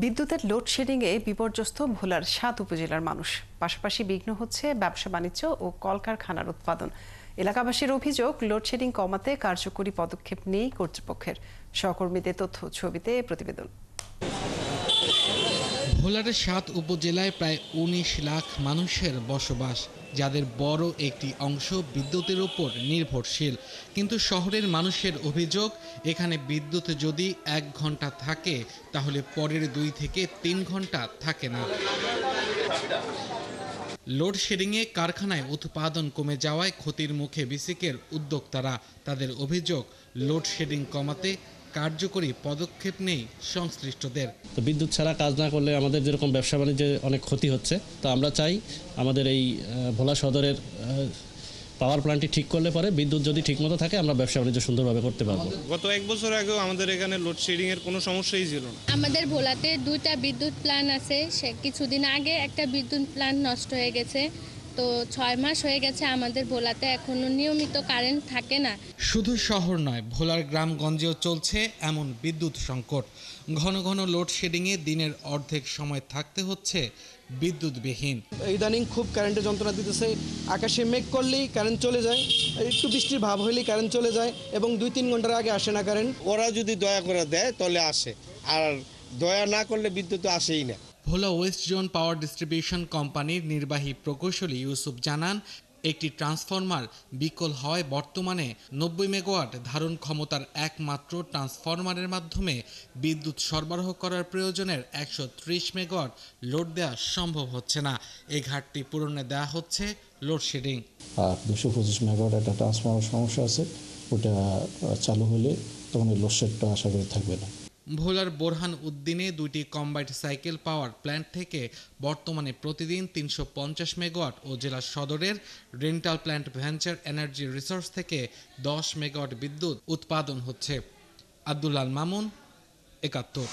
বিদ্যুতের লোডশেডিংয়ে বিপর্যস্ত ভোলার ৭ উপজেলার মানুষ। পাশাপাশি বিঘ্ন হচ্ছে ব্যবসা বাণিজ্য ও কলকারখানার উৎপাদন। এলাকাবাসীর অভিযোগ, লোডশেডিং কমাতে কার্যকরী পদক্ষেপ নেই কর্তৃপক্ষের। সহকর্মীদের তথ্য ছবিতে প্রতিবেদন। ভোলার ৭ উপজেলায় প্রায় ১৯ লাখ মানুষের বসবাস, যাদের বড় একটি অংশ বিদ্যুতের উপর নির্ভরশীল। কিন্তু শহরের মানুষের অভিযোগ, এখানে বিদ্যুৎ যদি ১ ঘন্টা থাকে তাহলে পরের ২ থেকে ৩ ঘন্টা থাকে না। লোডশেডিংয়ে কারখানায় উৎপাদন কমে যাওয়ায় ক্ষতির মুখে বিসিকের উদ্যোক্তারা। তাদের অভিযোগ, লোডশেডিং কমাতে কার্যকরী পদক্ষেপ নেই সংশ্লিষ্টদের। তো বিদ্যুৎ ছাড়া কাজ না করলে আমাদের যেরকম ব্যবসা বাণিজ্যে অনেক ক্ষতি হচ্ছে, তো আমরা চাই আমাদের এই ভোলা সদরের পাওয়ার প্ল্যান্টটি ঠিক করলে পরে বিদ্যুৎ যদি ঠিকমতো থাকে আমরা ব্যবসা বাণিজ্য সুন্দরভাবে করতে পারবো। গত ১ বছর আগেও আমাদের এখানে লোডশেডিং এর কোনো সমস্যাই ছিল না। আমাদের ভোলাতে 2টা বিদ্যুৎ প্ল্যান্ট আছে। সে কিছুদিন আগে একটা বিদ্যুৎ প্ল্যান্ট নষ্ট হয়ে গেছে। তো ৬ মাস হয়ে গেছে আমাদের ভোলাতে এখনো নিয়মিত কারেন্ট থাকে না। শুধু শহর নয়, ভোলার গ্রামগঞ্জেও চলছে এমন বিদ্যুৎ সংকট। ঘন ঘন লোডশেডিংয়ে দিনের অর্ধেক সময় থাকতে হচ্ছে বিদ্যুৎবিহীন। ইদানিং খুব কারেন্টের যন্ত্রণা দিতেছে। আকাশে মেঘ করলেই কারেন্ট চলে যায়, একটু বৃষ্টির ভাব হলেই কারেন্ট চলে যায় এবং ২-৩ ঘন্টার আগে আসে না কারেন্ট। ওরা যদি দয়া করে দেয় তাহলে আসে, আর দয়া না করলে বিদ্যুৎ আসেই না। ভোলা ওয়েস্ট জোন পাওয়ার ডিস্ট্রিবিউশন কোম্পানির নির্বাহী প্রকৌশলী ইউসুফ জানান, একটি ট্রান্সফরমার বিকল হয় বর্তমানে ৯০ মেগাওয়াট ধারণ ক্ষমতার একমাত্র ট্রান্সফরমারের মাধ্যমে বিদ্যুৎ সরবরাহ করার প্রয়োজনের ১৩০ মেগাওয়াট লোড দেওয়া সম্ভব হচ্ছে না। এই ঘাটতি পূরণে দেওয়া হচ্ছে লোডশেডিং। ২২৫ মেগাওয়াট একটা ট্রান্সফরমার সমস্যা আছে, ওটা চালু হলে তখন এই লোডশেডটা আশা করি থাকবে না। ভোলার বোরহান উদ্দিনে 2টি কম্বাইন্ড সাইকেল পাওয়ার প্ল্যান্ট থেকে বর্তমানে প্রতিদিন ৩৫০ মেগাওয়াট ও জেলা সদরের rental plant venture energy resource থেকে ১০ মেগাওয়াট বিদ্যুৎ উৎপাদন হচ্ছে। আব্দুল আল মামুন, ৭১।